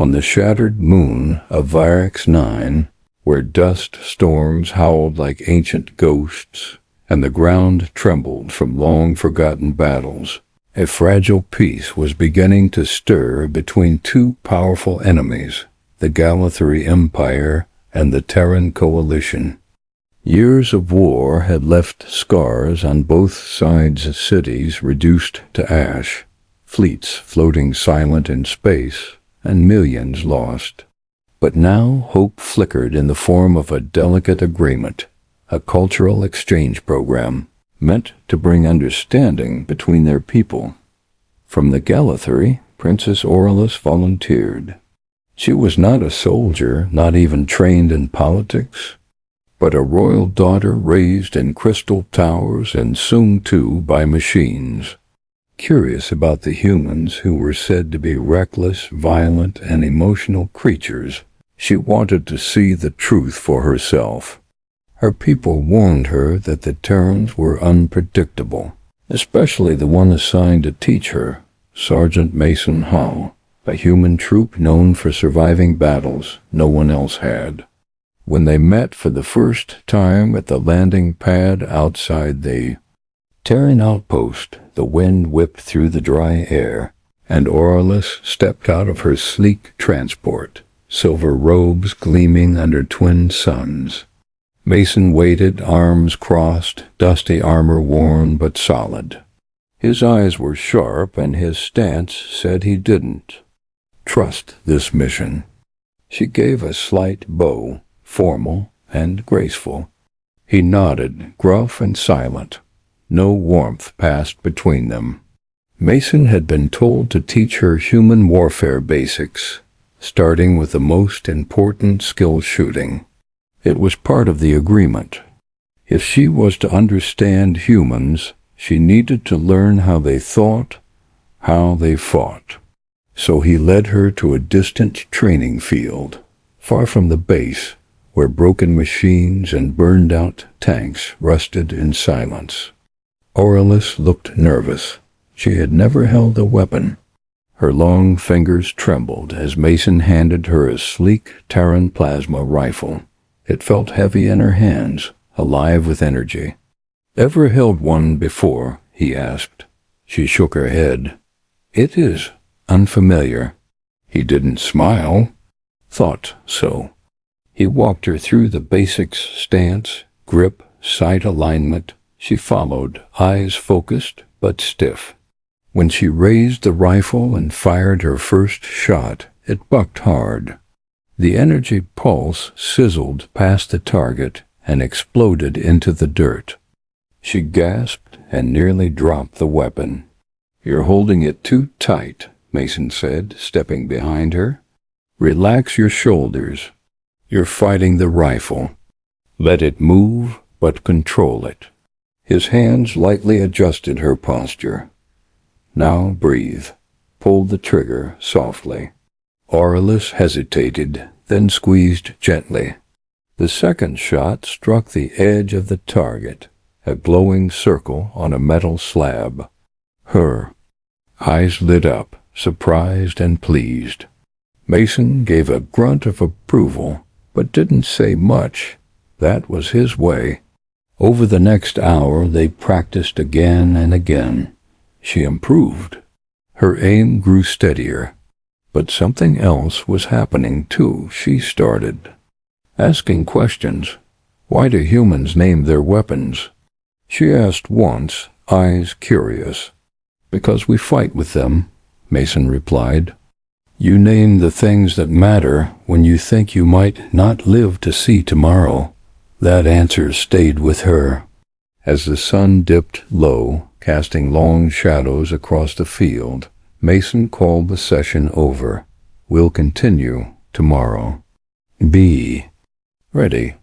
On the shattered moon of Virax 9, where dust storms howled like ancient ghosts, and the ground trembled from long-forgotten battles, a fragile peace was beginning to stir between two powerful enemies, the Gallifrey Empire and the Terran Coalition. Years of war had left scars on both sides' cities reduced to ash, fleets floating silent in space, and millions lost. But now hope flickered in the form of a delicate agreement, a cultural exchange program meant to bring understanding between their people. From the Gallifrey, Princess Aurelius volunteered. She was not a soldier, not even trained in politics, but a royal daughter raised in crystal towers and soon too by machines. Curious about the humans who were said to be reckless, violent, and emotional creatures, she wanted to see the truth for herself. Her people warned her that the Terrans were unpredictable, especially the one assigned to teach her, Sergeant Mason Hall, a human troop known for surviving battles no one else had. When they met for the first time at the landing pad outside the Terran outpost, the wind whipped through the dry air, and Aurelius stepped out of her sleek transport, silver robes gleaming under twin suns. Mason waited, arms crossed, dusty armor worn but solid. His eyes were sharp, and his stance said he didn't trust this mission. She gave a slight bow, formal and graceful. He nodded, gruff and silent. No warmth passed between them. Mason had been told to teach her human warfare basics, starting with the most important skill, shooting. It was part of the agreement. If she was to understand humans, she needed to learn how they thought, how they fought. So he led her to a distant training field, far from the base, where broken machines and burned-out tanks rusted in silence. Aurelius looked nervous. She had never held a weapon. Her long fingers trembled as Mason handed her a sleek Terran plasma rifle. It felt heavy in her hands, alive with energy. "Ever held one before?" he asked. She shook her head. "It is unfamiliar." He didn't smile. Thought so. He walked her through the basics: stance, grip, sight alignment. She followed, eyes focused but stiff. When she raised the rifle and fired her first shot, it bucked hard. The energy pulse sizzled past the target and exploded into the dirt. She gasped and nearly dropped the weapon. "You're holding it too tight," Mason said, stepping behind her. "Relax your shoulders. You're fighting the rifle. Let it move, but control it." His hands lightly adjusted her posture. "Now breathe." Pulled the trigger softly. Aurelius hesitated, then squeezed gently. The second shot struck the edge of the target, a glowing circle on a metal slab. Her eyes lit up, surprised and pleased. Mason gave a grunt of approval, but didn't say much. That was his way. Over the next hour they practiced again and again. She improved. Her aim grew steadier. But something else was happening too. She started asking questions. Why do humans name their weapons? She asked once, eyes curious. "Because we fight with them," Mason replied. "You name the things that matter when you think you might not live to see tomorrow." That answer stayed with her. As the sun dipped low, casting long shadows across the field, Mason called the session over. "We'll continue tomorrow." "Be ready."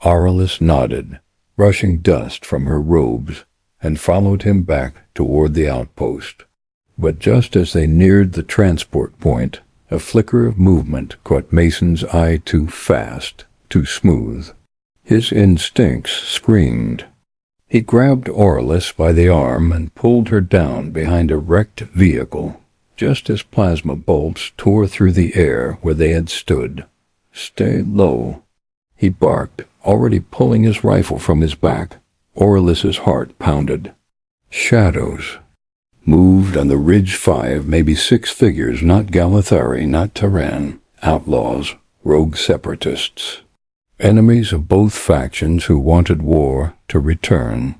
Aurelius nodded, brushing dust from her robes, and followed him back toward the outpost. But just as they neared the transport point, a flicker of movement caught Mason's eye. Too fast, too smooth. His instincts screamed. He grabbed Aurelius by the arm and pulled her down behind a wrecked vehicle. just as plasma bolts tore through the air where they had stood. "Stay low," he barked, already pulling his rifle from his back. Oralis's heart pounded. Shadows moved on the ridge 5, maybe 6 figures, not Galathari, not Terran, outlaws, rogue separatists, enemies of both factions who wanted war to return.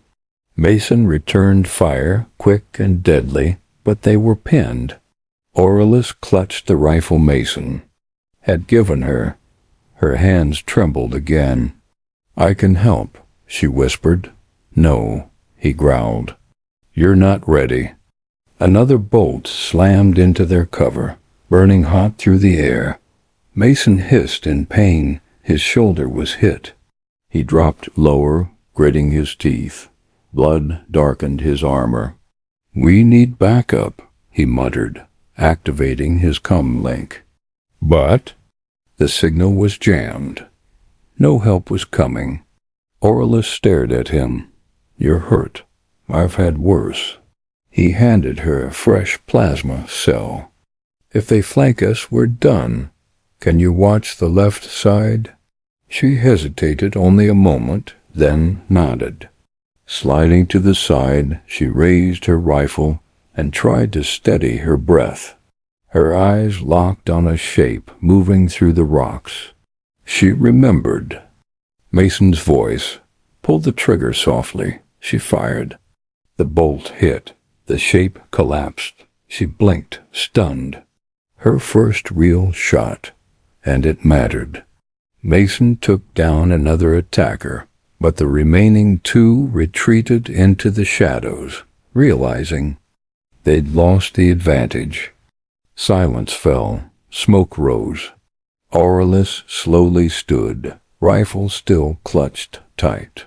Mason returned fire, quick and deadly, but they were pinned. Oralis clutched the rifle Mason had given her. Her hands trembled again. "I can help," she whispered. "No," he growled. "You're not ready." Another bolt slammed into their cover, burning hot through the air. Mason hissed in pain. His shoulder was hit. He dropped lower, gritting his teeth. Blood darkened his armor. "We need backup," he muttered, activating his comlink. But the signal was jammed. No help was coming. Oralis stared at him. "You're hurt. I've had worse." He handed her a fresh plasma cell. "If they flank us, we're done. Can you watch the left side?" She hesitated only a moment, then nodded. Sliding to the side, she raised her rifle and tried to steady her breath. Her eyes locked on a shape moving through the rocks. She remembered. Mason's voice. "Pull the trigger softly." She fired. The bolt hit. The shape collapsed. She blinked, stunned. Her first real shot. And it mattered. Mason took down another attacker, but the remaining 2 retreated into the shadows, realizing they'd lost the advantage. Silence fell. Smoke rose. Oralis slowly stood, rifle still clutched tight.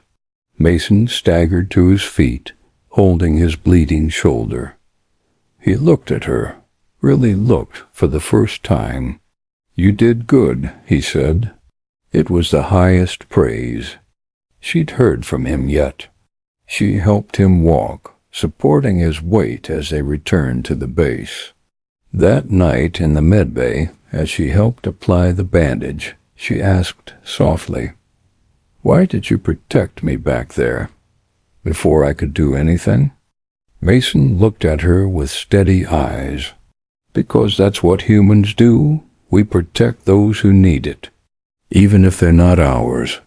Mason staggered to his feet, holding his bleeding shoulder. He looked at her, really looked for the first time. "You did good," he said. It was the highest praise she'd heard from him yet. She helped him walk, supporting his weight as they returned to the base. That night in the medbay, as she helped apply the bandage, she asked softly, "Why did you protect me back there? Before I could do anything?" Mason looked at her with steady eyes. "Because that's what humans do. We protect those who need it, even if they're not ours."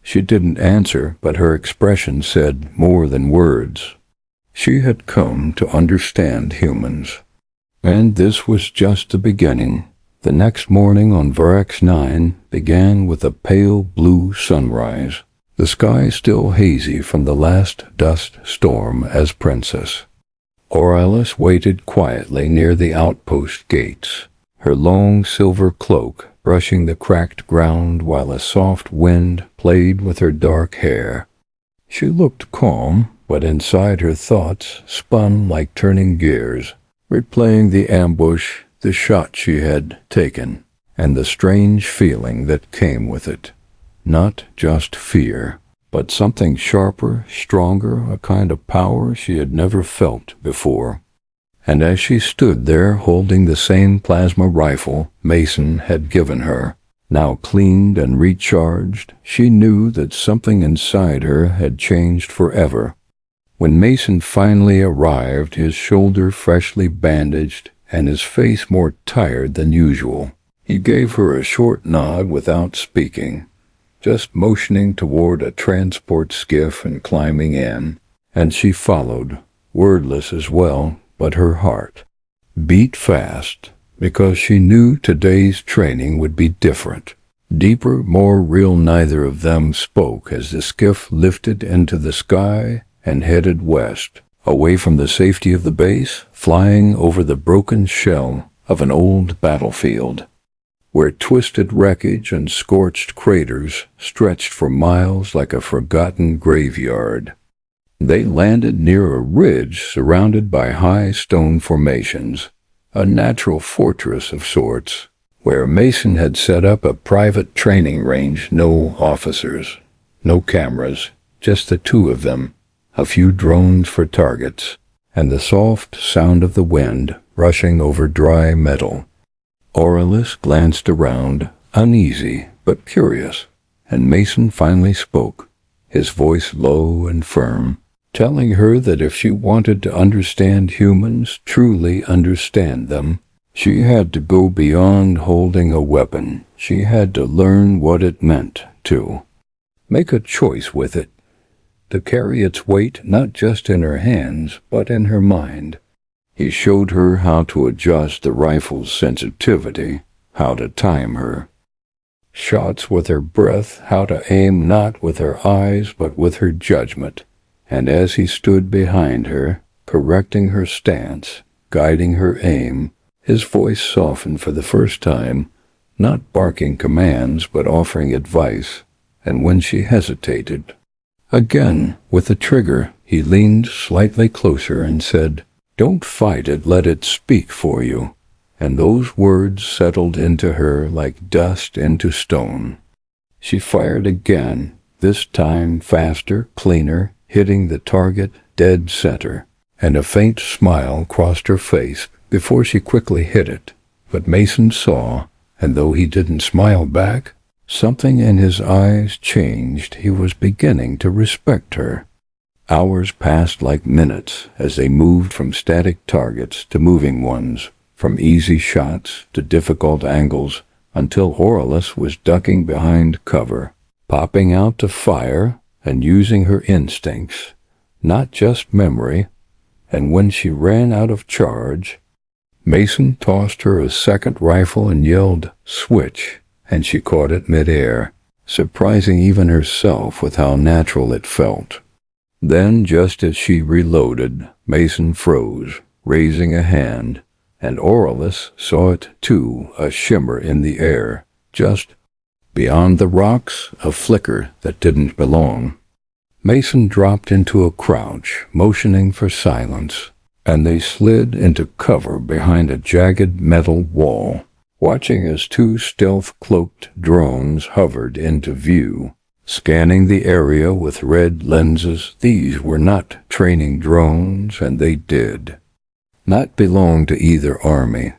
She didn't answer, but her expression said more than words. She had come to understand humans. And this was just the beginning. The next morning on Varax 9 began with a pale blue sunrise, the sky still hazy from the last dust storm as Princess. Oralis waited quietly near the outpost gates, her long silver cloak brushing the cracked ground while a soft wind played with her dark hair. She looked calm, but inside her thoughts spun like turning gears, replaying the ambush, the shot she had taken, and the strange feeling that came with it. Not just fear, but something sharper, stronger, a kind of power she had never felt before. And as she stood there holding the same plasma rifle Mason had given her, now cleaned and recharged, she knew that something inside her had changed forever. When Mason finally arrived, his shoulder freshly bandaged and his face more tired than usual, he gave her a short nod without speaking, just motioning toward a transport skiff and climbing in, and she followed, wordless as well, but her heart beat fast because she knew today's training would be different, deeper, more real. Neither of them spoke as the skiff lifted into the sky and headed west, away from the safety of the base, flying over the broken shell of an old battlefield, where twisted wreckage and scorched craters stretched for miles like a forgotten graveyard. They landed near a ridge surrounded by high stone formations, a natural fortress of sorts, where Mason had set up a private training range. No officers, no cameras, just the 2 of them, a few drones for targets. and the soft sound of the wind rushing over dry metal. Aurelius glanced around, uneasy but curious, and Mason finally spoke, his voice low and firm, telling her that if she wanted to understand humans, truly understand them, she had to go beyond holding a weapon. She had to learn what it meant to make a choice with it, to carry its weight not just in her hands, but in her mind. He showed her how to adjust the rifle's sensitivity, how to time her shots with her breath, how to aim not with her eyes, but with her judgment. And as he stood behind her, correcting her stance, guiding her aim, his voice softened for the first time, not barking commands, but offering advice. And when she hesitated, again, with the trigger, he leaned slightly closer and said, "Don't fight it, let it speak for you." And those words settled into her like dust into stone. She fired again, this time faster, cleaner, hitting the target dead center, and a faint smile crossed her face before she quickly hit it. But Mason saw, and though he didn't smile back, something in his eyes changed. He was beginning to respect her. Hours passed like minutes as they moved from static targets to moving ones, from easy shots to difficult angles, until Aurelius was ducking behind cover, popping out to fire and using her instincts, not just memory. And when she ran out of charge, Mason tossed her a second rifle and yelled, "Switch," and she caught it mid-air, surprising even herself with how natural it felt. Then, just as she reloaded, Mason froze, raising a hand, and Aurelius saw it too, a shimmer in the air, just beyond the rocks, a flicker that didn't belong. Mason dropped into a crouch, motioning for silence, and they slid into cover behind a jagged metal wall, watching as two stealth-cloaked drones hovered into view, scanning the area with red lenses. These were not training drones, and they did not belong to either army.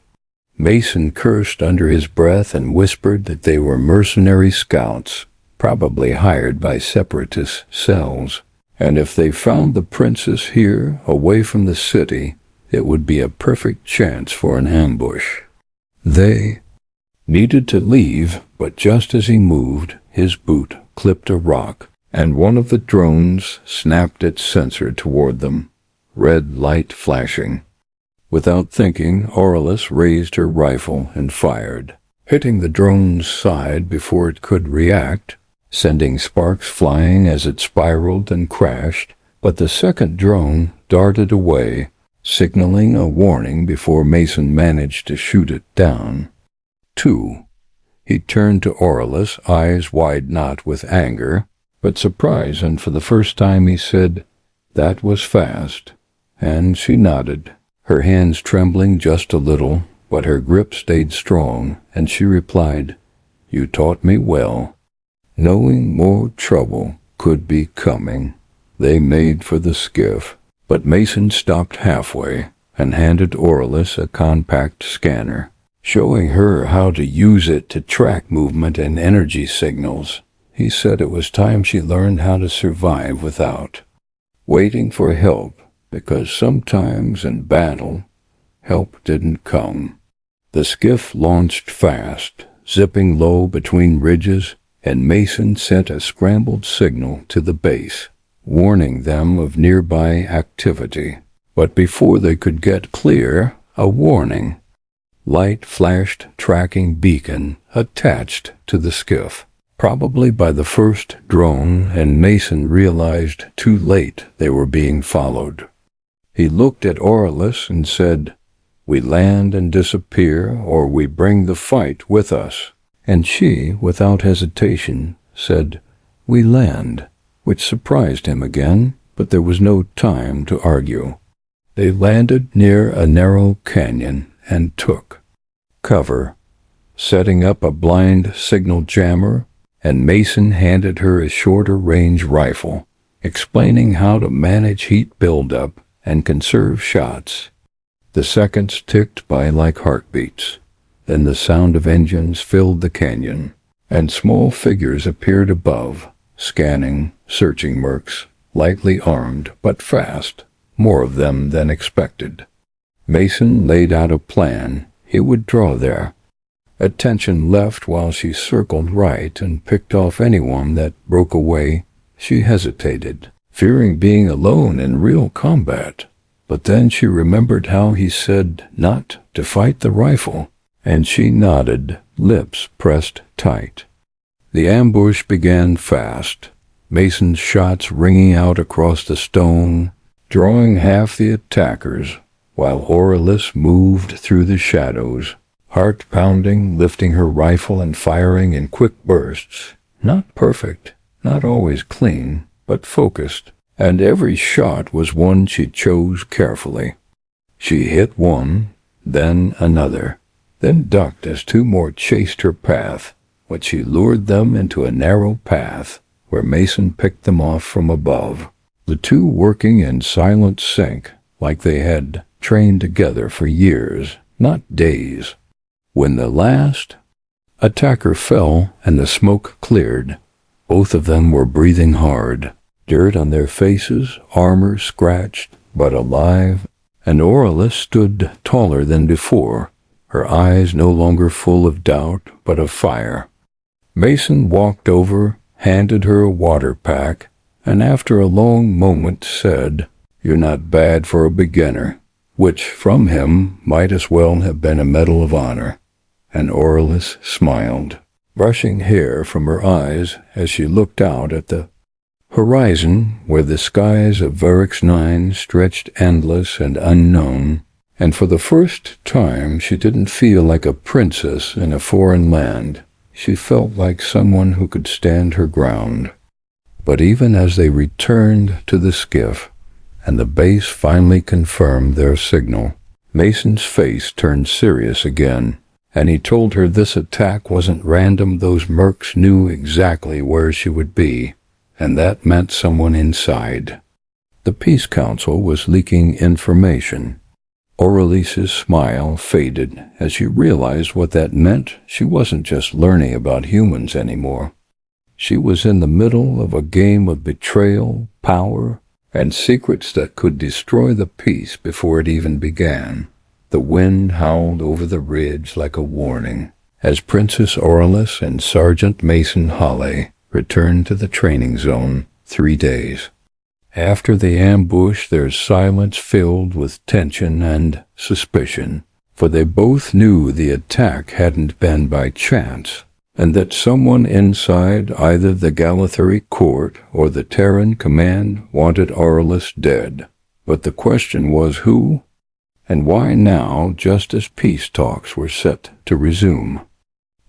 Mason cursed under his breath and whispered that they were mercenary scouts, probably hired by separatist cells, and if they found the princess here, away from the city, it would be a perfect chance for an ambush. They needed to leave, but just as he moved, his boot clipped a rock, and one of the drones snapped its sensor toward them, red light flashing. Without thinking, Aurelius raised her rifle and fired, hitting the drone's side before it could react, sending sparks flying as it spiraled and crashed. But the second drone darted away, signaling a warning before Mason managed to shoot it down. 2. He turned to Aurelius, eyes wide not with anger, but surprise, and for the first time he said, "That was fast." And she nodded, her hands trembling just a little, but her grip stayed strong, and she replied, "You taught me well." Knowing more trouble could be coming, they made for the skiff, but Mason stopped halfway and handed Aurelius a compact scanner, showing her how to use it to track movement and energy signals. He said it was time she learned how to survive without waiting for help, because sometimes in battle, help didn't come. The skiff launched fast, zipping low between ridges, and Mason sent a scrambled signal to the base, warning them of nearby activity. But before they could get clear, a warning light flashed, tracking beacon attached to the skiff, probably by the first drone, and Mason realized too late they were being followed. He looked at Aurelius and said, "We land and disappear, or we bring the fight with us." And she, without hesitation, said, "We land," which surprised him again, but there was no time to argue. They landed near a narrow canyon and took cover, setting up a blind signal jammer, and Mason handed her a shorter-range rifle, explaining how to manage heat buildup and conserve shots. The seconds ticked by like heartbeats. Then the sound of engines filled the canyon, and small figures appeared above, scanning, searching mercs, lightly armed but fast, more of them than expected. Mason laid out a plan. He would draw there. Attention left while she circled right and picked off anyone that broke away. She hesitated, fearing being alone in real combat. But then she remembered how he said not to fight the rifle, and she nodded, lips pressed tight. The ambush began fast, Mason's shots ringing out across the stone, drawing half the attackers, while Aurelius moved through the shadows, heart pounding, lifting her rifle and firing in quick bursts. Not perfect, not always clean, but focused, and every shot was one she chose carefully. She hit one, then another, then ducked as two more chased her path, but she lured them into a narrow path where Mason picked them off from above, the two working in silent sync like they had trained together for years, not days. When the last attacker fell and the smoke cleared, both of them were breathing hard, dirt on their faces, armor scratched but alive, and Aurelius stood taller than before, her eyes no longer full of doubt but of fire. Mason walked over, handed her a water pack, and after a long moment said, "You're not bad for a beginner," which from him might as well have been a Medal of Honor. And Aurelius smiled, brushing hair from her eyes as she looked out at the horizon where the skies of Varix 9 stretched endless and unknown, and for the first time she didn't feel like a princess in a foreign land. She felt like someone who could stand her ground. But even as they returned to the skiff, and the base finally confirmed their signal, Mason's face turned serious again, and he told her this attack wasn't random. Those mercs knew exactly where she would be, and that meant someone inside. The Peace Council was leaking information. Aurelius's smile faded as she realized what that meant. She wasn't just learning about humans anymore. She was in the middle of a game of betrayal, power, and secrets that could destroy the peace before it even began. The wind howled over the ridge like a warning as Princess Aurelius and Sergeant Mason Hawley returned to the training zone 3 days. After the ambush, their silence filled with tension and suspicion, for they both knew the attack hadn't been by chance, and that someone inside either the Galathari court or the Terran command wanted Aurelius dead. But the question was who, and why now, just as peace talks were set to resume.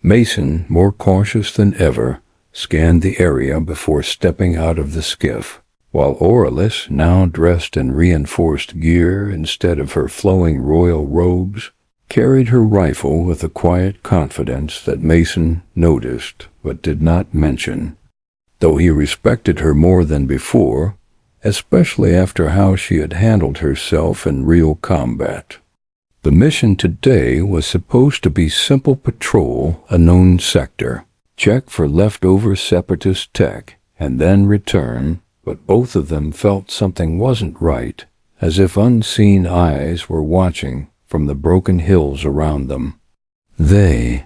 Mason, more cautious than ever, scanned the area before stepping out of the skiff, while Aurelius, now dressed in reinforced gear instead of her flowing royal robes, carried her rifle with a quiet confidence that Mason noticed but did not mention, though he respected her more than before, especially after how she had handled herself in real combat. The mission today was supposed to be simple patrol a known sector, check for leftover separatist tech, and then return, but both of them felt something wasn't right, as if unseen eyes were watching from the broken hills around them. They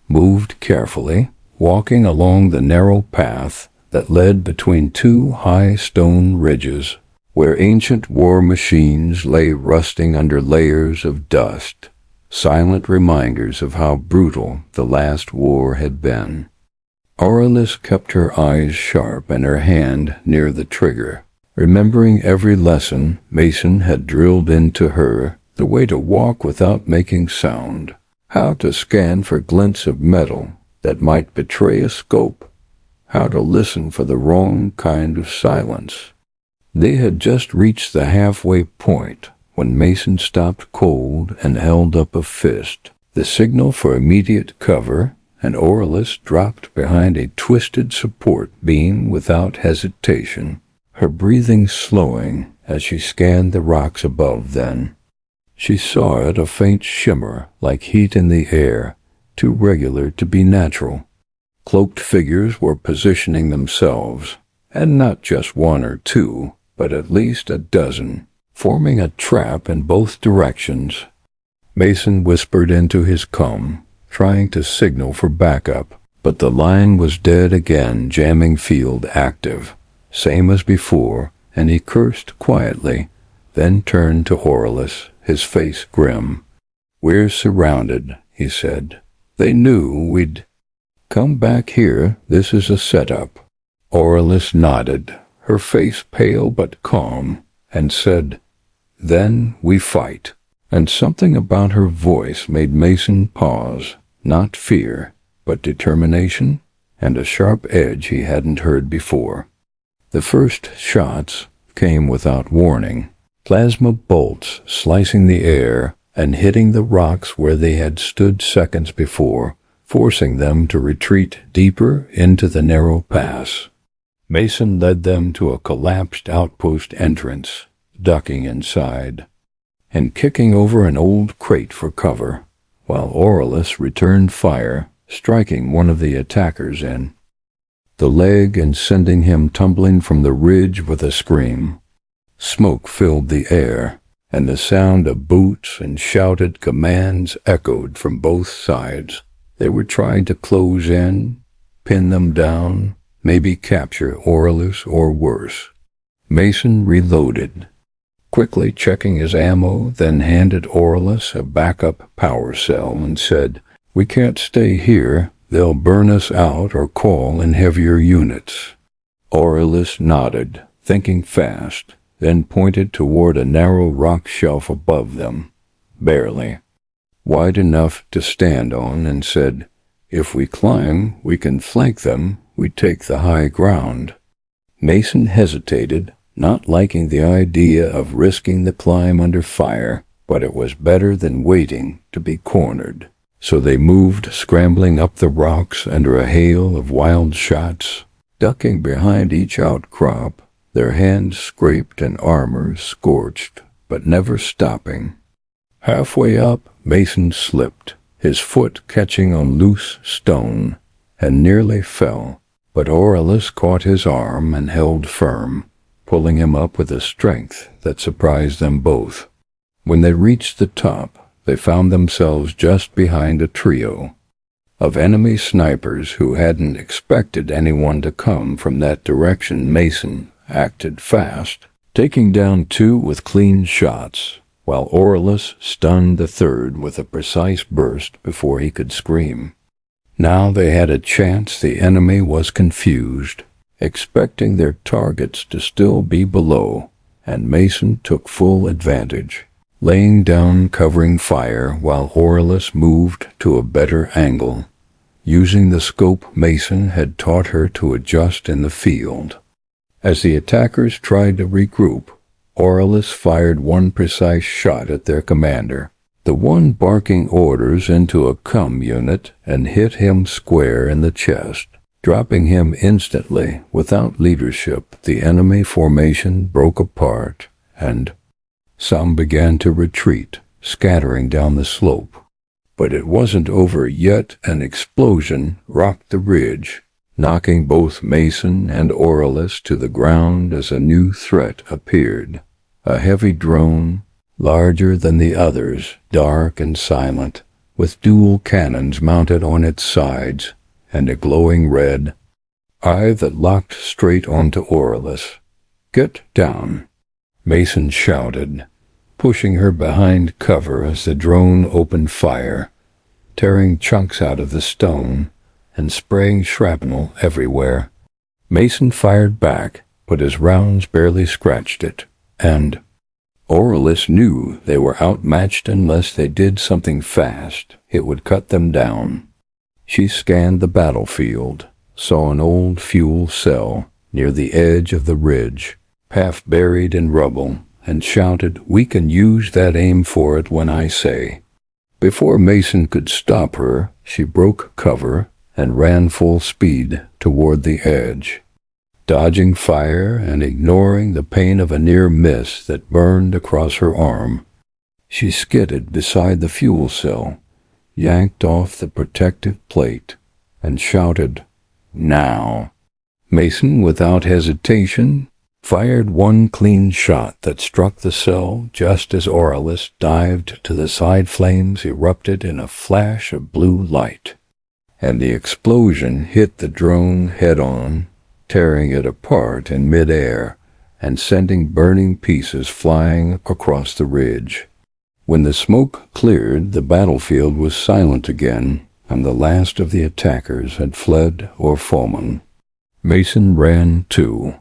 moved carefully, walking along the narrow path that led between two high stone ridges, where ancient war machines lay rusting under layers of dust, silent reminders of how brutal the last war had been. Aurelius kept her eyes sharp and her hand near the trigger, remembering every lesson Mason had drilled into her, the way to walk without making sound, how to scan for glints of metal that might betray a scope, how to listen for the wrong kind of silence. They had just reached the halfway point when Mason stopped cold and held up a fist, the signal for immediate cover, and Aurelius dropped behind a twisted support beam without hesitation, her breathing slowing as she scanned the rocks above then. She saw it a faint shimmer like heat in the air, too regular to be natural. Cloaked figures were positioning themselves, and not just one or two, but at least a dozen, forming a trap in both directions. Mason whispered into his comb, trying to signal for backup, but the line was dead again, jamming field active, same as before, and he cursed quietly, then turned to Orlus, his face grim. "We're surrounded," he said. "They knew we'd come back here. This is a setup." Orlus nodded, her face pale but calm, and said, "Then we fight." And something about her voice made Mason pause, not fear, but determination, and a sharp edge he hadn't heard before. The first shots came without warning, plasma bolts slicing the air and hitting the rocks where they had stood seconds before, forcing them to retreat deeper into the narrow pass. Mason led them to a collapsed outpost entrance, ducking inside, and kicking over an old crate for cover, while Orlus returned fire, striking one of the attackers in the leg and sending him tumbling from the ridge with a scream. Smoke filled the air, and the sound of boots and shouted commands echoed from both sides. They were trying to close in, pin them down, maybe capture Orlus or worse. Mason reloaded, quickly checking his ammo, then handed Orlus a backup power cell and said, "We can't stay here. They'll burn us out or call in heavier units." Orlus nodded, thinking fast, then pointed toward a narrow rock shelf above them, barely wide enough to stand on, and said, "If we climb, we can flank them. We take the high ground." Mason hesitated, not liking the idea of risking the climb under fire, but it was better than waiting to be cornered. So they moved, scrambling up the rocks under a hail of wild shots, ducking behind each outcrop, their hands scraped and armor scorched, but never stopping. Halfway up, Mason slipped, his foot catching on loose stone, and nearly fell, but Orlus caught his arm and held firm, pulling him up with a strength that surprised them both. When they reached the top, they found themselves just behind a trio of enemy snipers who hadn't expected anyone to come from that direction. Mason acted fast, taking down two with clean shots, while Orlus stunned the third with a precise burst before he could scream. Now they had a chance. The enemy was confused, expecting their targets to still be below, and Mason took full advantage, laying down covering fire while Orlus moved to a better angle, using the scope Mason had taught her to adjust in the field. As the attackers tried to regroup, Orlus fired one precise shot at their commander, the one barking orders into a cum unit, and hit him square in the chest, dropping him instantly. Without leadership, the enemy formation broke apart, and some began to retreat, scattering down the slope. But it wasn't over yet. An explosion rocked the ridge, knocking both Mason and Orlus to the ground as a new threat appeared. A heavy drone, larger than the others, dark and silent, with dual cannons mounted on its sides, and a glowing red eye that locked straight onto Orlus. "Get down," Mason shouted, pushing her behind cover as the drone opened fire, tearing chunks out of the stone and spraying shrapnel everywhere. Mason fired back, but his rounds barely scratched it, and Orlus knew they were outmatched. Unless they did something fast, it would cut them down. She scanned the battlefield, saw an old fuel cell near the edge of the ridge, half buried in rubble, and shouted, "We can use that. Aim for it when I say." Before Mason could stop her, she broke cover and ran full speed toward the edge, dodging fire and ignoring the pain of a near miss that burned across her arm. She skidded beside the fuel cell, yanked off the protective plate, and shouted, "Now!" Mason, without hesitation, fired one clean shot that struck the cell just as Aurelius dived to the side. Flames erupted in a flash of blue light, and the explosion hit the drone head-on, tearing it apart in mid-air and sending burning pieces flying across the ridge. When the smoke cleared, the battlefield was silent again, and the last of the attackers had fled or fallen. Mason ran too.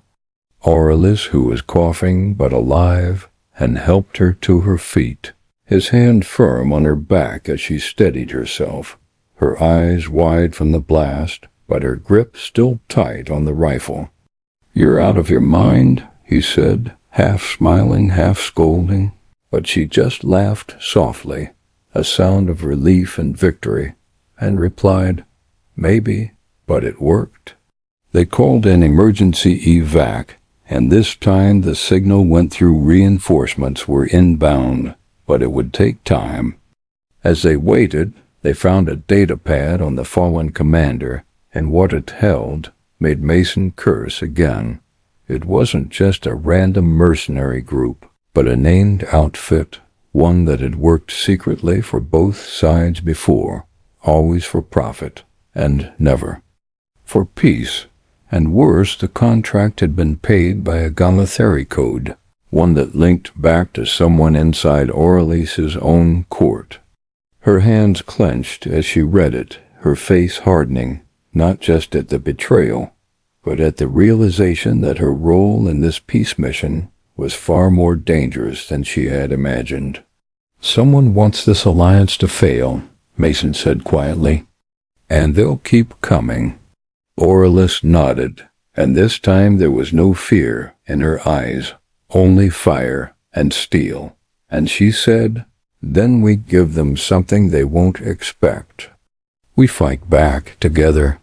Aurelius, who was coughing but alive, and helped her to her feet, his hand firm on her back as she steadied herself, her eyes wide from the blast, but her grip still tight on the rifle. "You're out of your mind," he said, half smiling, half scolding, but she just laughed softly, a sound of relief and victory, and replied, "Maybe, but it worked." They called an emergency evac, and this time the signal went through reinforcements were inbound, but it would take time. As they waited, they found a data pad on the fallen commander, and what it held made Mason curse again. It wasn't just a random mercenary group, but a named outfit, one that had worked secretly for both sides before, always for profit, and never for peace. And worse, the contract had been paid by a Galatheri code, one that linked back to someone inside Aurelius's own court. Her hands clenched as she read it, her face hardening, not just at the betrayal, but at the realization that her role in this peace mission was far more dangerous than she had imagined. "Someone wants this alliance to fail," Mason said quietly, "and they'll keep coming." Aurelius nodded, and this time there was no fear in her eyes, only fire and steel, and she said, "Then we give them something they won't expect. We fight back together."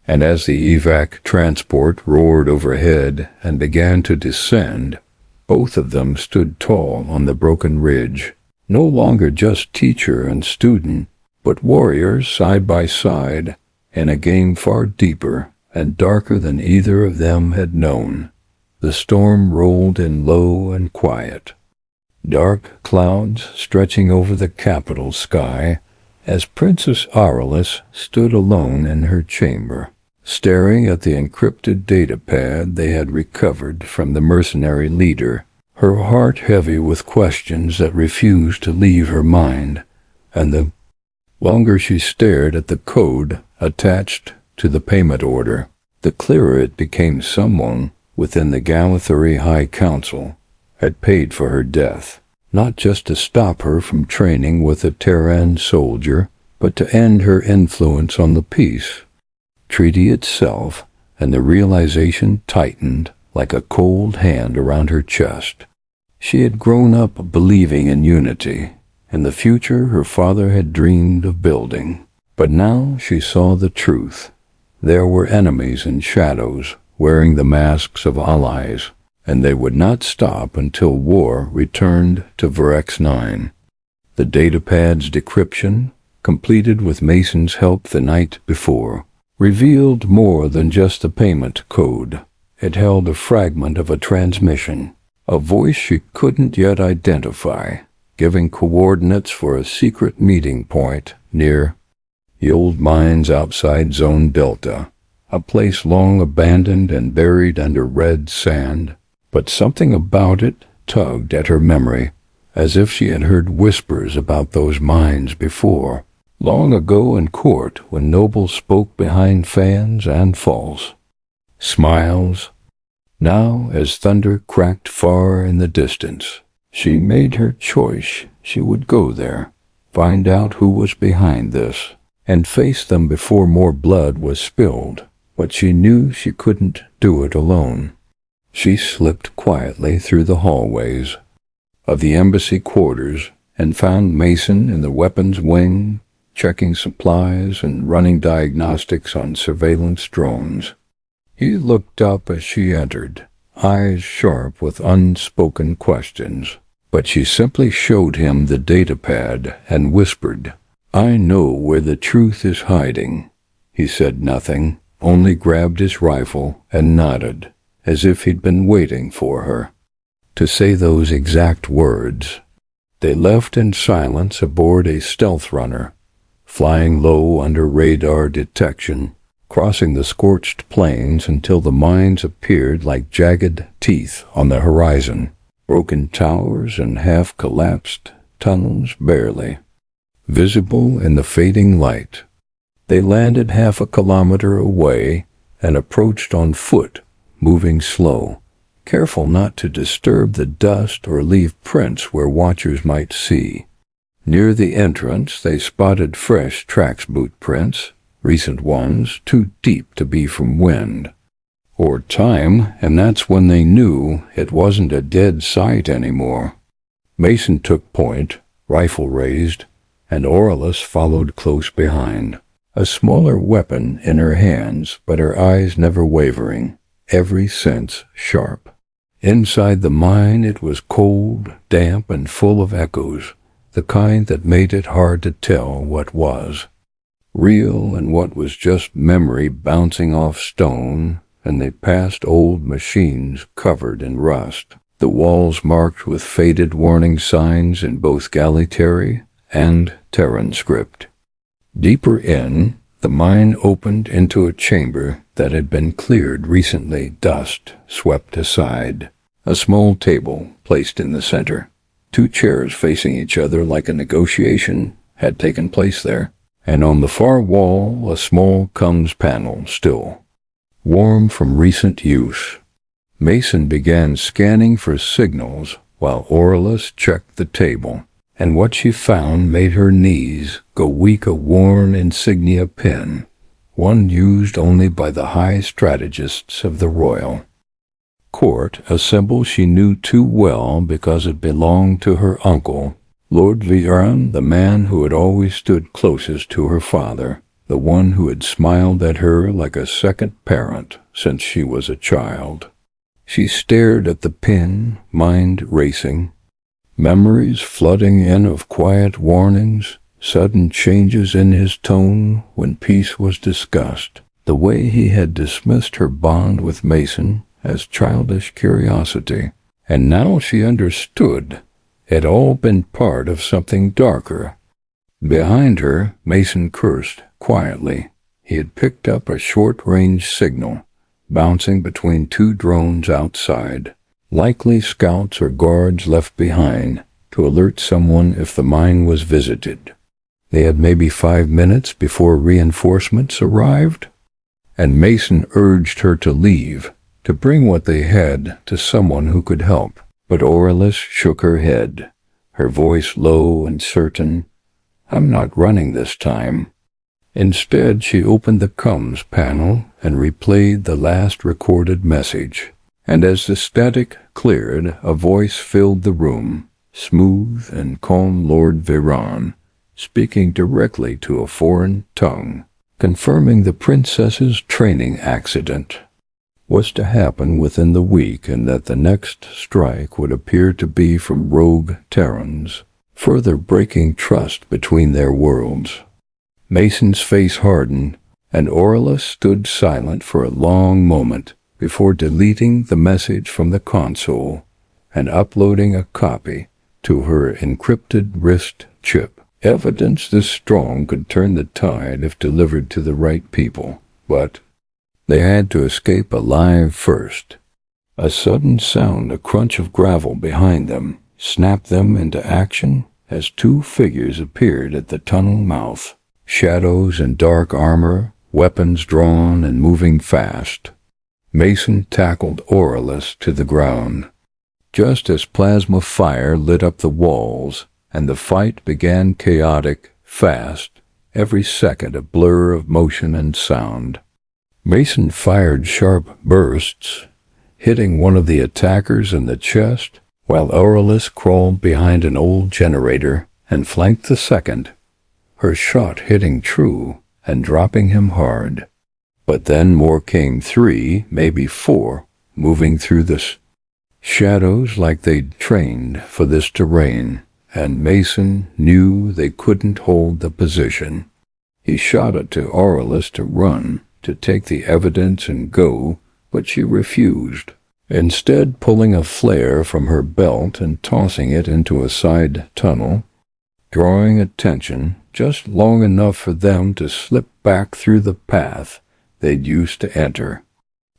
And as the evac transport roared overhead and began to descend, both of them stood tall on the broken ridge, no longer just teacher and student, but warriors side by side, in a game far deeper and darker than either of them had known. The storm rolled in low and quiet, dark clouds stretching over the capital sky, as Princess Aurelius stood alone in her chamber, staring at the encrypted data pad they had recovered from the mercenary leader, her heart heavy with questions that refused to leave her mind, and the longer she stared at the code attached to the payment order, the clearer it became someone within the Galatheri High Council had paid for her death, not just to stop her from training with a Terran soldier, but to end her influence on the peace treaty itself, and the realization tightened like a cold hand around her chest. She had grown up believing in unity, in the future her father had dreamed of building. But now she saw the truth. There were enemies in shadows, wearing the masks of allies, and they would not stop until war returned to Varex 9. The datapad's decryption, completed with Mason's help the night before, revealed more than just the payment code. It held a fragment of a transmission, a voice she couldn't yet identify, giving coordinates for a secret meeting point near the old mines outside Zone Delta, a place long abandoned and buried under red sand. But something about it tugged at her memory, as if she had heard whispers about those mines before, long ago in court when nobles spoke behind fans and false smiles. Now, as thunder cracked far in the distance, she made her choice. She would go there, find out who was behind this, and face them before more blood was spilled, but she knew she couldn't do it alone. She slipped quietly through the hallways of the embassy quarters and found Mason in the weapons wing, checking supplies and running diagnostics on surveillance drones. He looked up as she entered, eyes sharp with unspoken questions. But she simply showed him the datapad and whispered, "I know where the truth is hiding." He said nothing, only grabbed his rifle and nodded, as if he'd been waiting for her to say those exact words. They left in silence aboard a stealth runner, flying low under radar detection, crossing the scorched plains until the mines appeared like jagged teeth on the horizon, broken towers and half-collapsed tunnels barely visible in the fading light. They landed half a kilometer away and approached on foot, moving slow, careful not to disturb the dust or leave prints where watchers might see. Near the entrance they spotted fresh tracks boot prints, recent ones too deep to be from wind or time, and that's when they knew it wasn't a dead site anymore. Mason took point, rifle raised, and Orlus followed close behind, a smaller weapon in her hands, but her eyes never wavering, every sense sharp. Inside the mine it was cold, damp, and full of echoes, the kind that made it hard to tell what was real and what was just memory bouncing off stone, and they passed old machines covered in rust, the walls marked with faded warning signs in both Gallitary and Terran script. Deeper in, the mine opened into a chamber that had been cleared recently, dust swept aside. A small table placed in the center. 2 chairs facing each other like a negotiation had taken place there, and on the far wall a small comms panel still, warm from recent use. Mason began scanning for signals while Orlus checked the table, and what she found made her knees go weak. A worn insignia pin, one used only by the high strategists of the Royal Court, a symbol she knew too well because it belonged to her uncle, Lord Viran, the man who had always stood closest to her father, the one who had smiled at her like a second parent since she was a child. She stared at the pin, mind racing, memories flooding in of quiet warnings, sudden changes in his tone when peace was discussed, the way he had dismissed her bond with Mason as childish curiosity. And now she understood it had all been part of something darker. Behind her, Mason cursed quietly. He had picked up a short-range signal, bouncing between 2 drones outside, likely scouts or guards left behind to alert someone if the mine was visited. They had maybe 5 minutes before reinforcements arrived, and Mason urged her to leave, to bring what they had to someone who could help. But Orlus shook her head, her voice low and certain. "I'm not running this time." Instead, she opened the comms panel and replayed the last recorded message. And as the static cleared, a voice filled the room, smooth and calm. Lord Viran, speaking directly to a foreign tongue, confirming the princess's training accident was to happen within the week, and that the next strike would appear to be from rogue Terrans, further breaking trust between their worlds. Mason's face hardened, and Orlus stood silent for a long moment before deleting the message from the console and uploading a copy to her encrypted wrist chip. Evidence this strong could turn the tide if delivered to the right people, but they had to escape alive first. A sudden sound, a crunch of gravel behind them, snapped them into action as 2 figures appeared at the tunnel mouth. Shadows in dark armor, weapons drawn and moving fast. Mason tackled Orlus to the ground, just as plasma fire lit up the walls, and the fight began chaotic, fast, every second a blur of motion and sound. Mason fired sharp bursts, hitting one of the attackers in the chest, while Orlus crawled behind an old generator and flanked the second, her shot hitting true and dropping him hard. But then more came, 3, maybe 4, moving through the shadows like they'd trained for this terrain, and Mason knew they couldn't hold the position. He shouted to Aurelius to run, to take the evidence and go, but she refused, instead pulling a flare from her belt and tossing it into a side tunnel, drawing attention just long enough for them to slip back through the path they'd used to enter.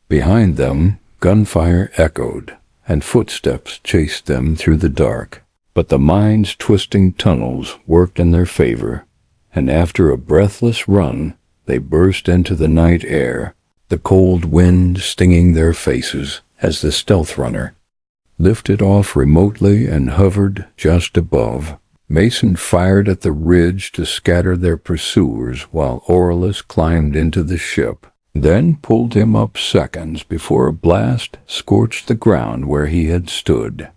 Behind them, gunfire echoed, and footsteps chased them through the dark. But the mind's twisting tunnels worked in their favor, and after a breathless run, they burst into the night air, the cold wind stinging their faces as the stealth runner lifted off remotely and hovered just above. Mason fired at the ridge to scatter their pursuers while Aurelius climbed into the ship, then pulled him up seconds before a blast scorched the ground where he had stood.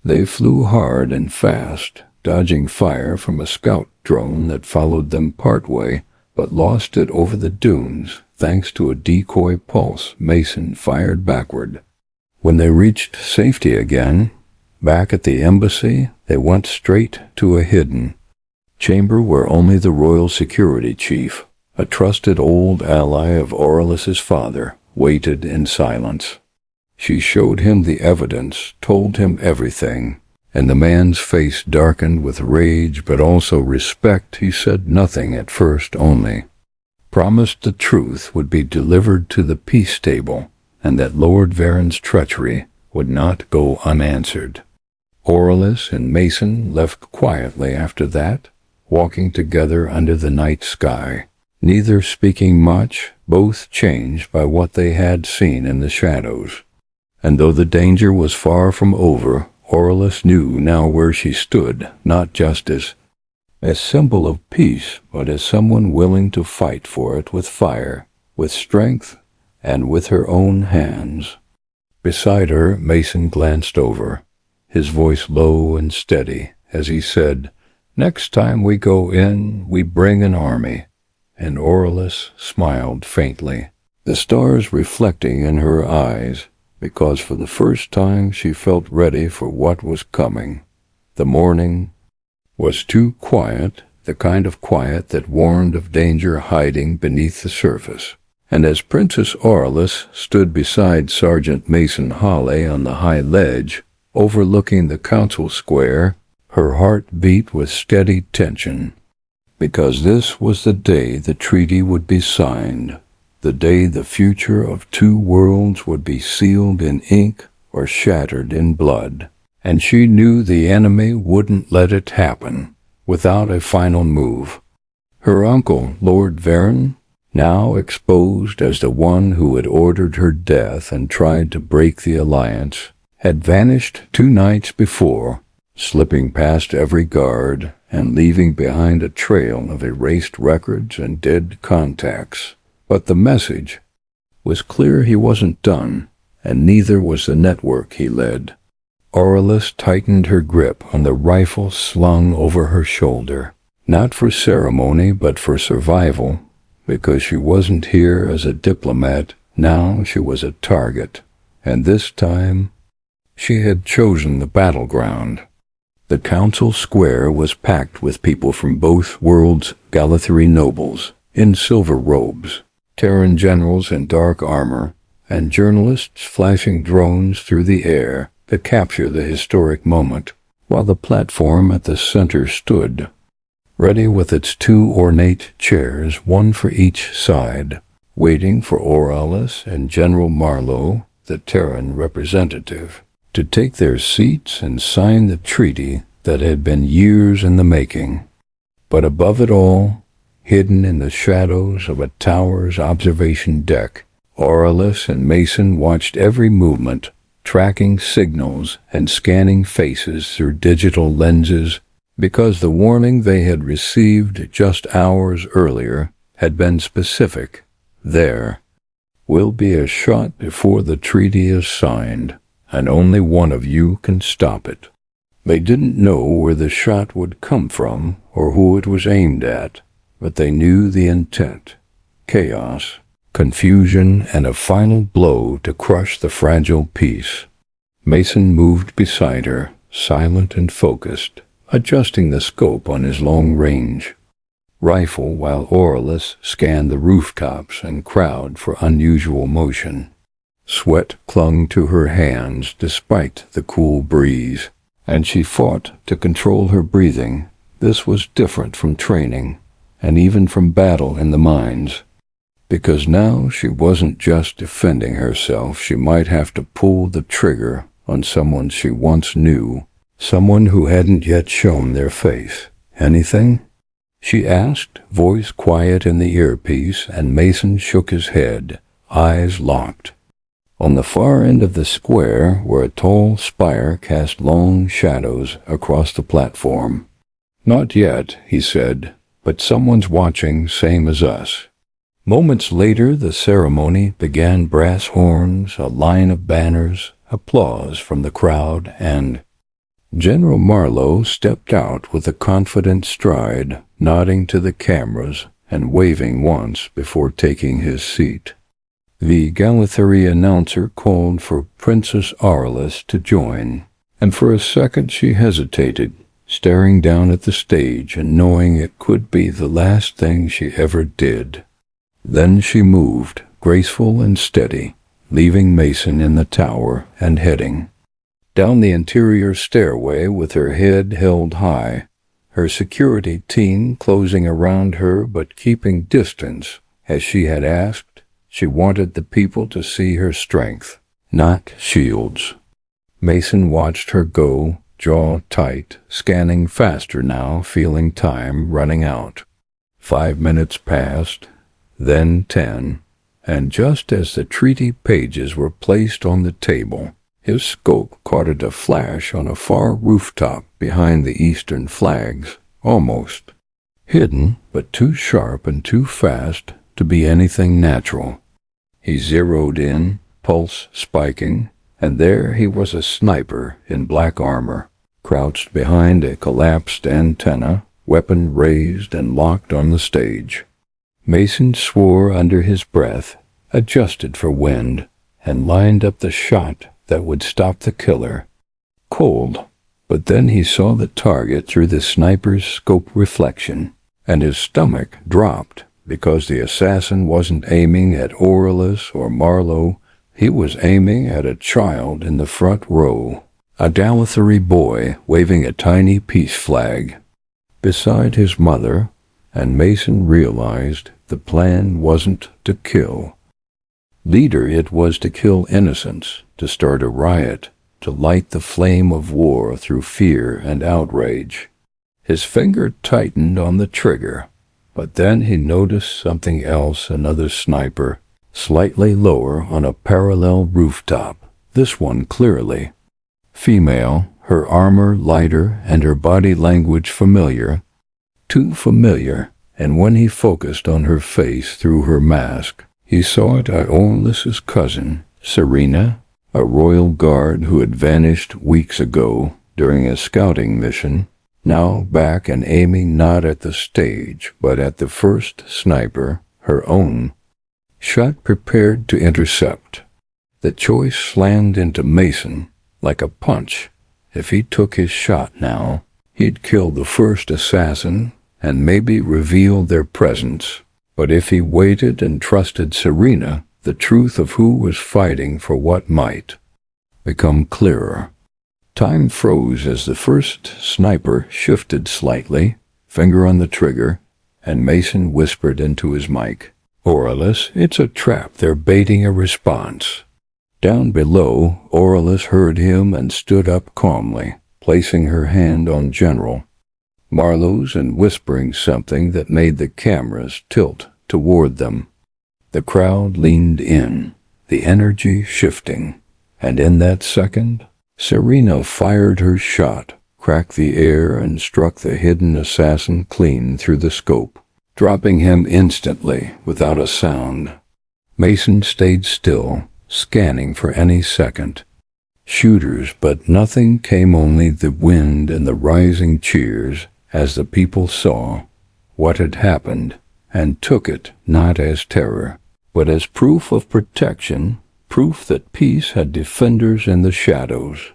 They flew hard and fast, dodging fire from a scout drone that followed them partway, but lost it over the dunes thanks to a decoy pulse Mason fired backward. When they reached safety again, back at the embassy, they went straight to a hidden chamber where only the royal security chief, a trusted old ally of Aurelius's father, waited in silence. She showed him the evidence, told him everything, and the man's face darkened with rage but also respect. He said nothing at first only. Promised the truth would be delivered to the peace table, and that Lord Varen's treachery would not go unanswered. Aurelius and Mason left quietly after that, walking together under the night sky, neither speaking much, both changed by what they had seen in the shadows. And though the danger was far from over, Aurelius knew now where she stood, not just as a symbol of peace, but as someone willing to fight for it with fire, with strength, and with her own hands. Beside her, Mason glanced over, his voice low and steady, as he said, "Next time we go in, we bring an army." And Aurelius smiled faintly, the stars reflecting in her eyes, because for the first time she felt ready for what was coming. The morning was too quiet, the kind of quiet that warned of danger hiding beneath the surface. And as Princess Aurelius stood beside Sergeant Mason Hawley on the high ledge, overlooking the council square, her heart beat with steady tension, because this was the day the treaty would be signed, the day the future of two worlds would be sealed in ink or shattered in blood. And she knew the enemy wouldn't let it happen without a final move. Her uncle, Lord Varen, now exposed as the one who had ordered her death and tried to break the alliance, had vanished 2 nights before, slipping past every guard and leaving behind a trail of erased records and dead contacts. But the message was clear: he wasn't done, and neither was the network he led. Aurelius tightened her grip on the rifle slung over her shoulder, not for ceremony but for survival, because she wasn't here as a diplomat, now she was a target, and this time she had chosen the battleground. The council square was packed with people from both worlds, Galathri nobles in silver robes, Terran generals in dark armor, and journalists flashing drones through the air to capture the historic moment, while the platform at the center stood, ready with its 2 ornate chairs, one for each side, waiting for Aurelius and General Marlowe, the Terran representative, to take their seats and sign the treaty that had been years in the making. But above it all, hidden in the shadows of a tower's observation deck, Aurelius and Mason watched every movement, tracking signals and scanning faces through digital lenses, because the warning they had received just hours earlier had been specific. There will be a shot before the treaty is signed, and only one of you can stop it. They didn't know where the shot would come from or who it was aimed at, but they knew the intent: chaos, confusion, and a final blow to crush the fragile peace. Mason moved beside her, silent and focused, adjusting the scope on his long-range rifle while Aurelius scanned the rooftops and crowd for unusual motion. Sweat clung to her hands despite the cool breeze, and she fought to control her breathing. This was different from training, and even from battle in the mines, because now she wasn't just defending herself. She might have to pull the trigger on someone she once knew, someone who hadn't yet shown their face. "Anything?" she asked, voice quiet in the earpiece, and Mason shook his head, eyes locked. On the far end of the square, where a tall spire cast long shadows across the platform. "Not yet," he said, "but someone's watching, same as us." Moments later, the ceremony began. Brass horns, a line of banners, applause from the crowd, and General Marlowe stepped out with a confident stride, nodding to the cameras and waving once before taking his seat. The Galatheri announcer called for Princess Aurelius to join, and for a second she hesitated, staring down at the stage and knowing it could be the last thing she ever did. Then she moved, graceful and steady, leaving Mason in the tower and heading down the interior stairway with her head held high, her security team closing around her but keeping distance. As she had asked, she wanted the people to see her strength, not shields. Mason watched her go, jaw tight, scanning faster now, feeling time running out. 5 minutes passed, then 10, and just as the treaty pages were placed on the table, his scope caught a flash on a far rooftop behind the eastern flags, almost hidden, but too sharp and too fast to be anything natural. He zeroed in, pulse spiking, and there he was, a sniper in black armor, crouched behind a collapsed antenna, weapon raised and locked on the stage. Mason swore under his breath, adjusted for wind, and lined up the shot that would stop the killer. Cold, but then he saw the target through the sniper's scope reflection, and his stomach dropped because the assassin wasn't aiming at Aurelius or Marlowe. He was aiming at a child in the front row, a Galatheri boy waving a tiny peace flag beside his mother, and Mason realized the plan wasn't to kill leader, it was to kill innocents, to start a riot, to light the flame of war through fear and outrage. His finger tightened on the trigger, but then he noticed something else. Another sniper, slightly lower on a parallel rooftop, this one clearly female, her armor lighter and her body language familiar, too familiar, and when he focused on her face through her mask, he saw it Aurelius's cousin, Serena, a royal guard who had vanished weeks ago during a scouting mission, now back and aiming not at the stage but at the first sniper, her own. Shot prepared to intercept. The choice slammed into Mason like a punch. If he took his shot now, he'd kill the first assassin and maybe reveal their presence. But if he waited and trusted Serena, the truth of who was fighting for what might become clearer. Time froze as the first sniper shifted slightly, finger on the trigger, and Mason whispered into his mic, "Aurelius, it's a trap. They're baiting a response." Down below, Aurelius heard him and stood up calmly, placing her hand on General Marlowe's and whispering something that made the cameras tilt toward them. The crowd leaned in, the energy shifting, and in that second, Serena fired her shot, cracked the air, and struck the hidden assassin clean through the scope, dropping him instantly without a sound. Mason stayed still, scanning for any second. Shooters, but nothing came, only the wind and the rising cheers as the people saw what had happened and took it not as terror, but as proof of protection, proof that peace had defenders in the shadows.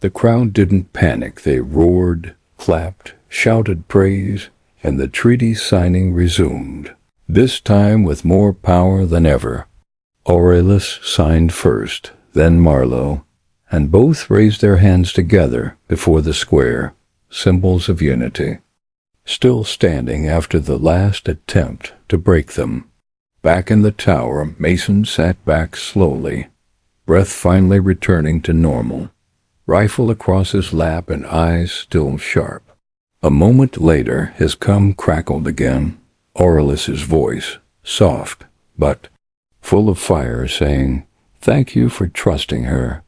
The crowd didn't panic. They roared, clapped, shouted praise, and the treaty signing resumed, this time with more power than ever. Aurelius signed first, then Marlowe, and both raised their hands together before the square, symbols of unity, still standing after the last attempt to break them. Back in the tower, Mason sat back slowly, breath finally returning to normal, rifle across his lap and eyes still sharp. A moment later, his cum crackled again, Aurelius's voice, soft, but full of fire, saying, "Thank you for trusting her,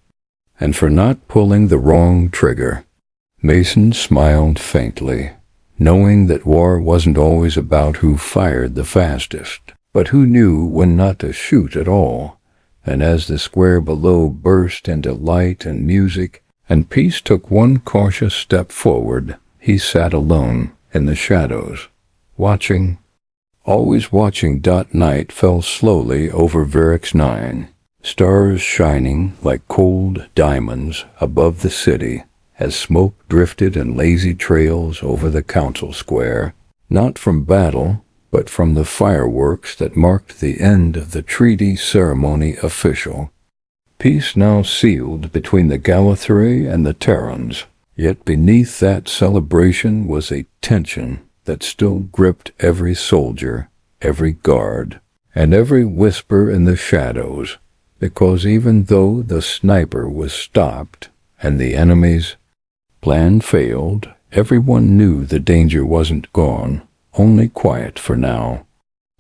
and for not pulling the wrong trigger." Mason smiled faintly, knowing that war wasn't always about who fired the fastest, but who knew when not to shoot at all. And as the square below burst into light and music, and peace took one cautious step forward, he sat alone in the shadows, watching, always watching. Night fell slowly over Varix 9, stars shining like cold diamonds above the city, as smoke drifted in lazy trails over the council square, not from battle, but from the fireworks that marked the end of the treaty ceremony official. Peace now sealed between the Galathri and the Terrans, yet beneath that celebration was a tension that still gripped every soldier, every guard, and every whisper in the shadows, because even though the sniper was stopped and the enemy's plan failed, everyone knew the danger wasn't gone, only quiet for now.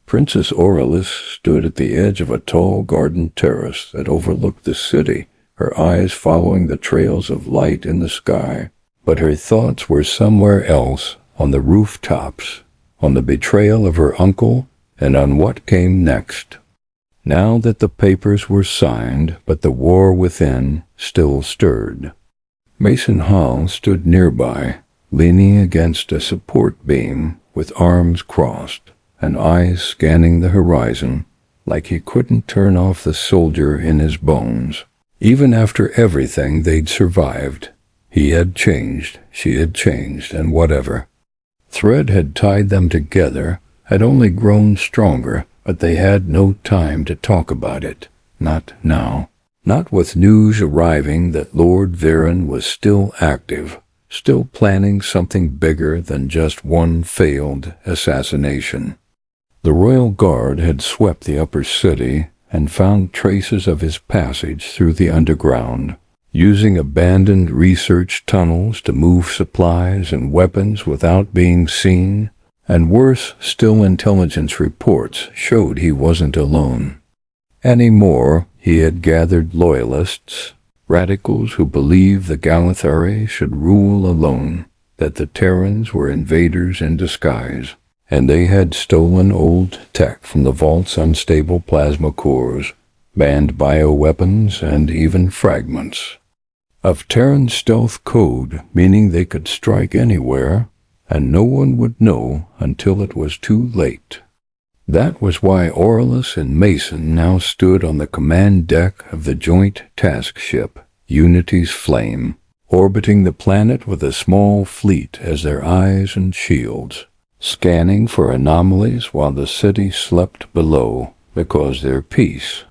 Princess Aurelius stood at the edge of a tall garden terrace that overlooked the city, her eyes following the trails of light in the sky. But her thoughts were somewhere else, on the rooftops, on the betrayal of her uncle, and on what came next. Now that the papers were signed, but the war within still stirred. Mason Hall stood nearby, leaning against a support beam, with arms crossed, and eyes scanning the horizon, like he couldn't turn off the soldier in his bones. Even after everything they'd survived, he had changed, she had changed, and whatever thread had tied them together had only grown stronger, but they had no time to talk about it. Not now. Not with news arriving that Lord Viren was still active, still planning something bigger than just one failed assassination. The royal guard had swept the upper city and found traces of his passage through the underground, using abandoned research tunnels to move supplies and weapons without being seen, and worse still, intelligence reports showed he wasn't alone. Anymore, he had gathered loyalists, radicals who believed the Galathri should rule alone, that the Terrans were invaders in disguise, and they had stolen old tech from the vault's unstable plasma cores, banned bioweapons, and even fragments of Terran stealth code, meaning they could strike anywhere, and no one would know until it was too late. That was why Aurelius and Mason now stood on the command deck of the joint task ship, Unity's Flame, orbiting the planet with a small fleet as their eyes and shields, scanning for anomalies while the city slept below, because their peace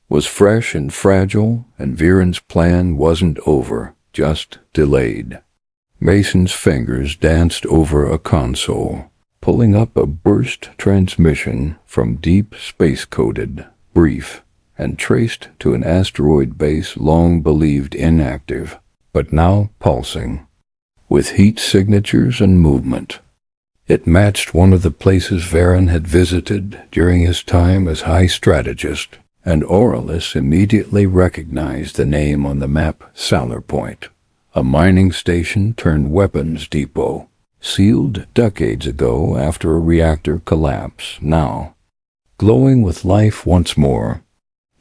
was fresh and fragile, and Viren's plan wasn't over, just delayed. Mason's fingers danced over a console, pulling up a burst transmission from deep space-coded, brief, and traced to an asteroid base long believed inactive, but now pulsing, with heat signatures and movement. It matched one of the places Viren had visited during his time as High Strategist, and Aurelius immediately recognized the name on the map, Salar Point, a mining station turned weapons depot, sealed decades ago after a reactor collapse, now glowing with life once more.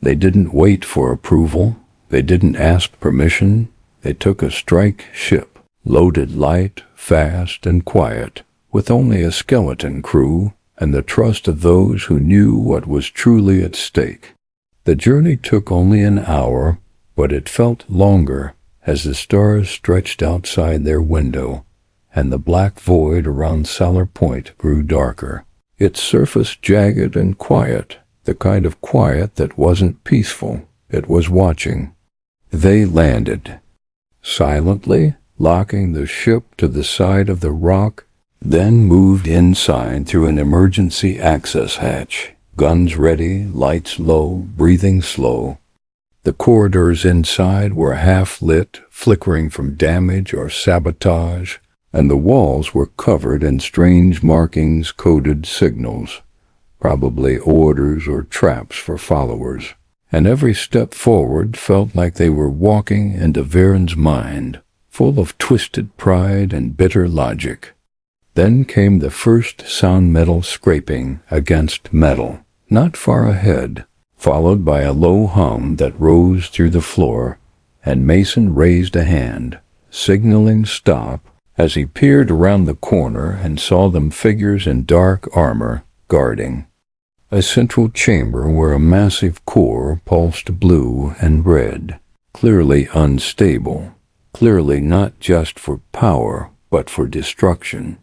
They didn't wait for approval, they didn't ask permission, they took a strike ship, loaded light, fast, and quiet, with only a skeleton crew, and the trust of those who knew what was truly at stake. The journey took only an hour, but it felt longer as the stars stretched outside their window, and the black void around Salar Point grew darker, its surface jagged and quiet, the kind of quiet that wasn't peaceful, it was watching. They landed, silently, locking the ship to the side of the rock, then moved inside through an emergency access hatch, guns ready, lights low, breathing slow. The corridors inside were half-lit, flickering from damage or sabotage, and the walls were covered in strange markings, coded signals, probably orders or traps for followers. And every step forward felt like they were walking into Varen's mind, full of twisted pride and bitter logic. Then came the first sound metal scraping against metal, not far ahead, followed by a low hum that rose through the floor, and Mason raised a hand, signaling stop, as he peered around the corner and saw them figures in dark armor, guarding a central chamber where a massive core pulsed blue and red, clearly unstable, clearly not just for power, but for destruction.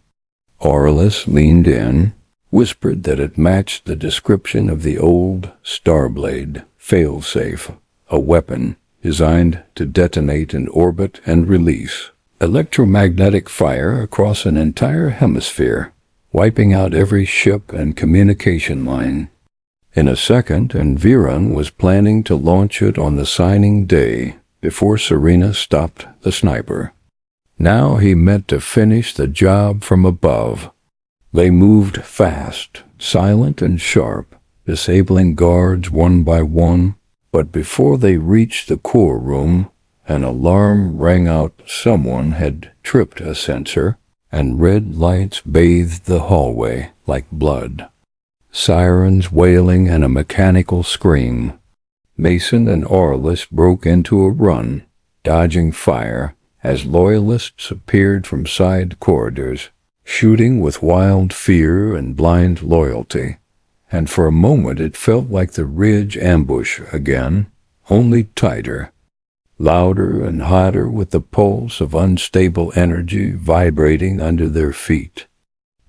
Aurelius leaned in, whispered that it matched the description of the old Starblade failsafe, a weapon designed to detonate in orbit and release electromagnetic fire across an entire hemisphere, wiping out every ship and communication line. In a second, and Viren was planning to launch it on the signing day before Serena stopped the sniper. Now he meant to finish the job from above. They moved fast, silent and sharp, disabling guards one by one, but before they reached the core room, an alarm rang out. Someone had tripped a sensor, and red lights bathed the hallway like blood. Sirens wailing and a mechanical scream. Mason and Aurelius broke into a run, dodging fire as loyalists appeared from side corridors, shooting with wild fear and blind loyalty. And for a moment it felt like the Ridge ambush again, only tighter, louder and hotter, with the pulse of unstable energy vibrating under their feet.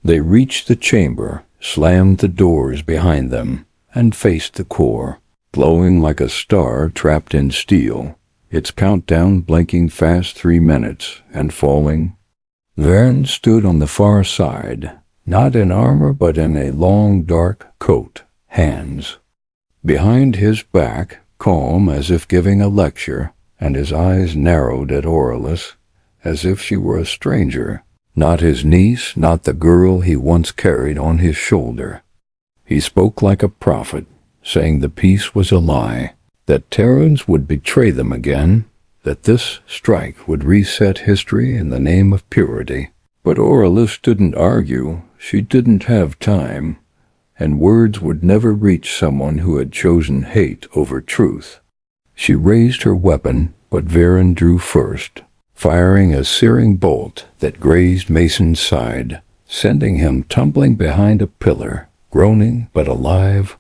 They reached the chamber, slammed the doors behind them, and faced the core, glowing like a star trapped in steel, its countdown blinking fast 3 minutes and falling. Varen stood on the far side, not in armor but in a long dark coat, hands behind his back, calm as if giving a lecture, and his eyes narrowed at Aurelius, as if she were a stranger, not his niece, not the girl he once carried on his shoulder. He spoke like a prophet, saying the peace was a lie, that Terrans would betray them again, that this strike would reset history in the name of purity. But Aurelius didn't argue. She didn't have time, and words would never reach someone who had chosen hate over truth. She raised her weapon, but Varen drew first, firing a searing bolt that grazed Mason's side, sending him tumbling behind a pillar, groaning but alive.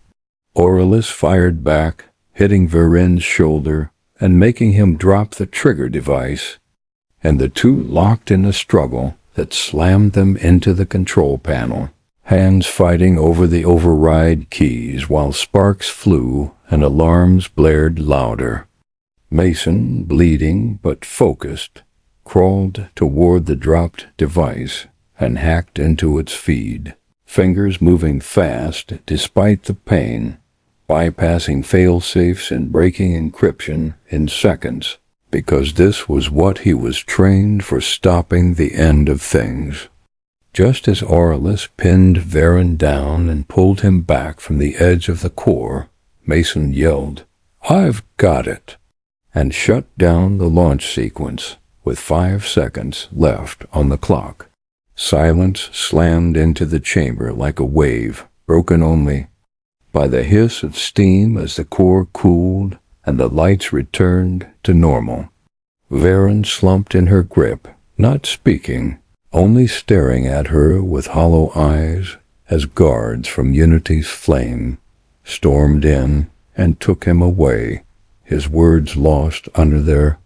Aurelius fired back, hitting Varen's shoulder and making him drop the trigger device, and the two locked in a struggle that slammed them into the control panel, hands fighting over the override keys while sparks flew and alarms blared louder. Mason, bleeding but focused, crawled toward the dropped device and hacked into its feed, fingers moving fast despite the pain, bypassing fail-safes and breaking encryption in seconds, because this was what he was trained for, stopping the end of things. Just as Aurelius pinned Varen down and pulled him back from the edge of the core, Mason yelled, "I've got it!" and shut down the launch sequence with 5 seconds left on the clock. Silence slammed into the chamber like a wave, broken only by the hiss of steam as the core cooled and the lights returned to normal. Varen slumped in her grip, not speaking, only staring at her with hollow eyes, as guards from Unity's flame stormed in and took him away, his words lost under their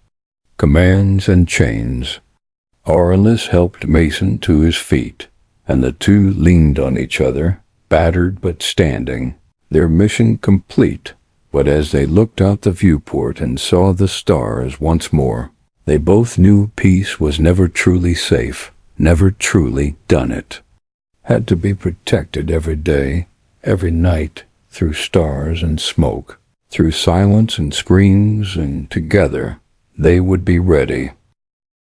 commands and chains. Aurelius helped Mason to his feet, and the two leaned on each other, battered but standing, their mission complete. But as they looked out the viewport and saw the stars once more, they both knew peace was never truly safe, never truly done it. Had to be protected every day, every night, through stars and smoke, through silence and screams, and together they would be ready.